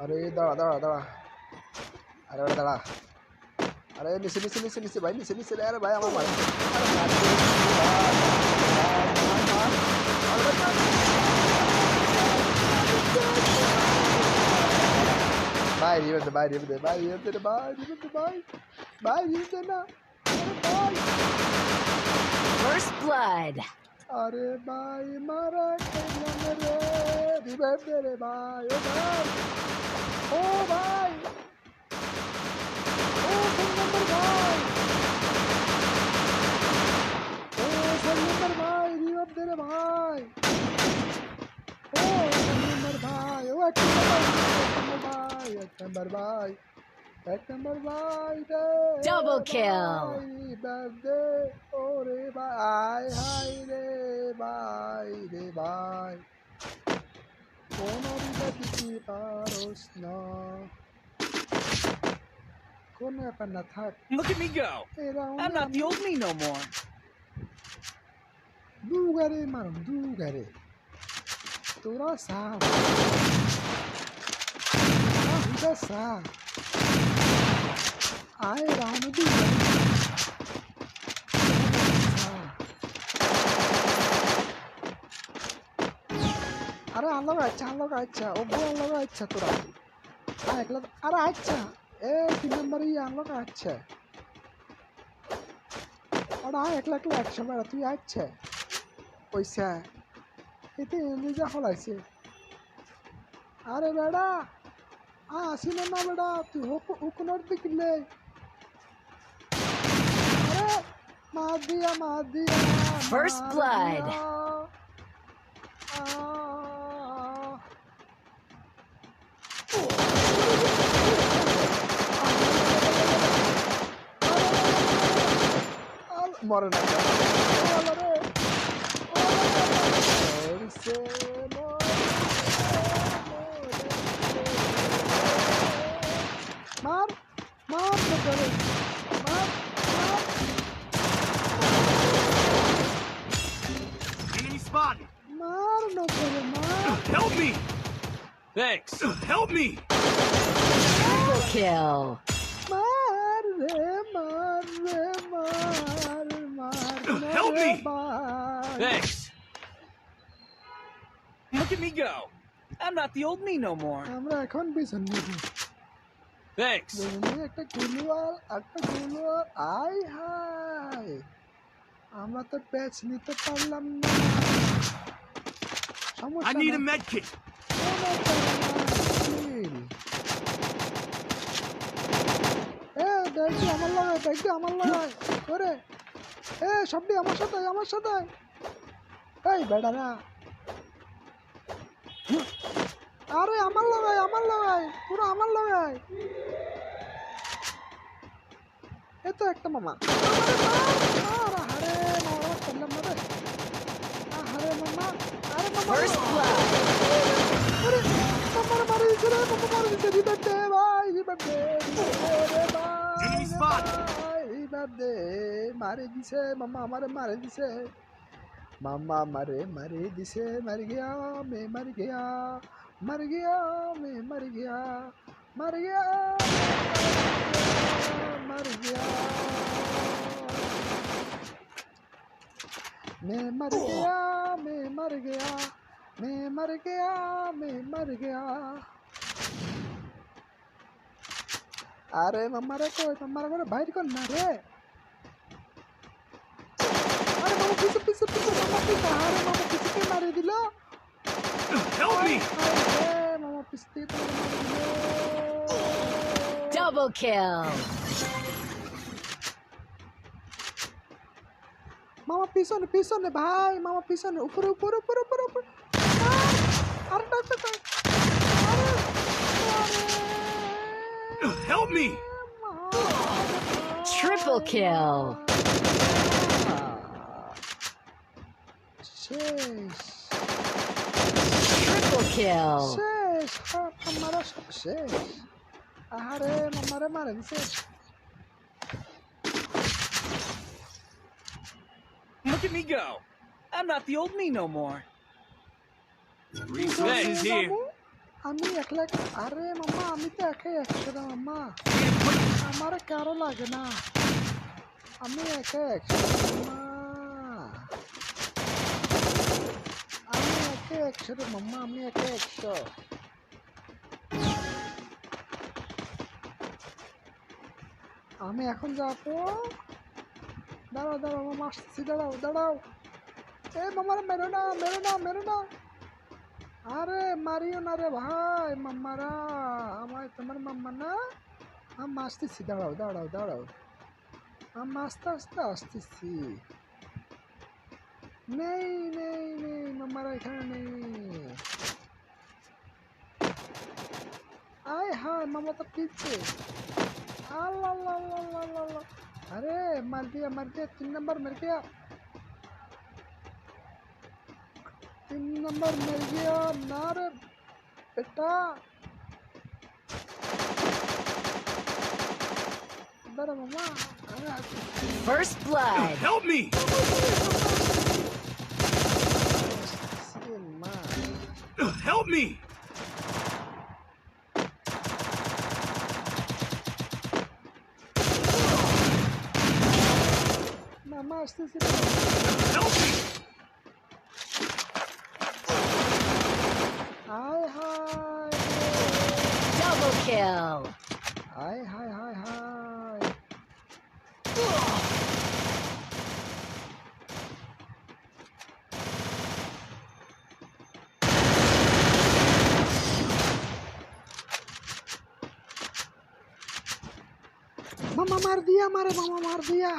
আরে দাঁড়া দাঁড়া দাঁড়া, আরে ওটা দাঁড়া, আরে নিচে নিচে নিচে নিচে ভাই, নিচে নিচে, আরে ভাই আমার মার, আরে মার দে, মার, আরে মার, ভাই রিভেন দে, ভাই রিভেন দে, ভাই রিভেন দে, ভাই রিভেন দে, ভাই ভাই রিভেন দে না, আরে ভাই, First blood. আরে ভাই মারা খেলাম রে, রিভেন দে রে ভাই, ও ভাই, ও তিন নম্বর ভাই, ও চার নম্বর ভাই, রিভেন দে রে ভাই, ও চার নম্বর ভাই, ও এক নম্বর ভাই, এক নম্বর ভাই, এক নম্বর ভাই রে, Double kill. রিভেন দে, ও রে ভাই, হাই রে ভাই রে ভাই, কোনো রিভেন দিতে পারোস না, কোনো ব্যাপার না থাক, Look at me go. I'm not the old me no more. দুগারে মারুম দুগারে, তোরা সাপ হুদা সাপ আয় রাম দুগারে আরে আল্লাহ আচ্ছা ও বল আল্লাহ আচ্ছা তোরা একলা, আরে আচ্ছা এ তিন নম্বর আল্লাহ আচ্ছা, ওরা একলা একলা একশো বেড়া তুই আচ্ছা পয়সা এতে নিজে হলাইছে, আরে বেড়া আসিল না বেড়া তুই হুকুনের দিকলে, আরে মার দিয়া First blood. মরে না মার মার করে মার মার, Enemy spotted. মার না করে মার, Help me. Thanks. Help me. Triple kill. মার রে মার রে মার মার Help রে me. ভাই, Thanks. Look at me go. I'm not the old me no more. আমরা এখন পিছন নিব, Thanks. একটা গুলুয়াল একটা গুলুয়াল, আই হাই আমরা তো প্যাচ নিতে পারলাম না, I সমস্যা need নাই, a med kit. কোনো চিল। এ দেখি আমার লাগায়, দেখি আমার লাগায় করে, এ সবটি আমার সাথে এই বেড়ারা, আরে আমার লাগায় পুরো আমার লাগায়, এ তো একটা মামা, আরে মামা করলাম না রে, আরে মামা, আরে মামা, First blood. আরে মামার মারি দিছে রে, মামা মারি দিছে, রিভাইভ দে ভাই, রিভাইভ দে রে ভাই, Enemy spotted. রিভাইভ দে, মারি দিছে মামা, আমারে মারি দিছে मामा मरे मरे दिसे मर गया मैं मर गया मैं मर गया मर गया मर गया मैं मर गया मैं मर गया मैं मर गया मैं मर गया, अरे मम्मा रे कोई मम्मा रे बाहर कौन ना रे, अरे मामा पीछे पीछे पीछे मामा पीछे, अरे मामा पीछे के मारे दिलो, Help me. अरे मामा पीछे तो मारे दिलो, Double kill. मामा पिछने भाई, मामा पिछने ऊपर ऊपर ऊपर ऊपर ऊपर, अरे डॉक्टर अरे Help me. Triple kill. শেষ Triple kill. শেষ हमारा सब শেষ, আরে মামারে মারে দিছে, Look at me go. I'm not the old me no more. Resources here. আমি একলা আরে মাম্মা আমি তো একাই 100 রে মাম্মা আমার কারো লাগে না আমি একাই 100 মাম্মা আমি একাই 100 রে মাম্মা আমি একাই 100 আমি এখন যাবো দাঁড়াও দাঁড়াও মামা আসতেছি দাঁড়াও দাঁড়াও এ মামারা মেরো না মেরো না মেরো না আরে মারিও না রে ভাই মাম্মারা আমার তোমার মাম্মা না আমি আসতেছি দাঁড়াও দাঁড়াও দাঁড়াও আমি আস্তে আস্তে আসতেছি নেই নেই নেই মাম্মারা এখানে নেই আয় হায় মামা তো পিছে আল্লাহ আল্লাহ আল্লাহ আল্লাহ আল্লাহ अरे मार दिया 3 नंबर मर गया 3 नंबर मर गया ना रे बेटा इधर मामा अरे First blood. Help me! Help me! मामा আসতেছি Help me! हाय हाय Double kill. हाय हाय हाय हाय मामा मार दिया मारे मामा मार दिया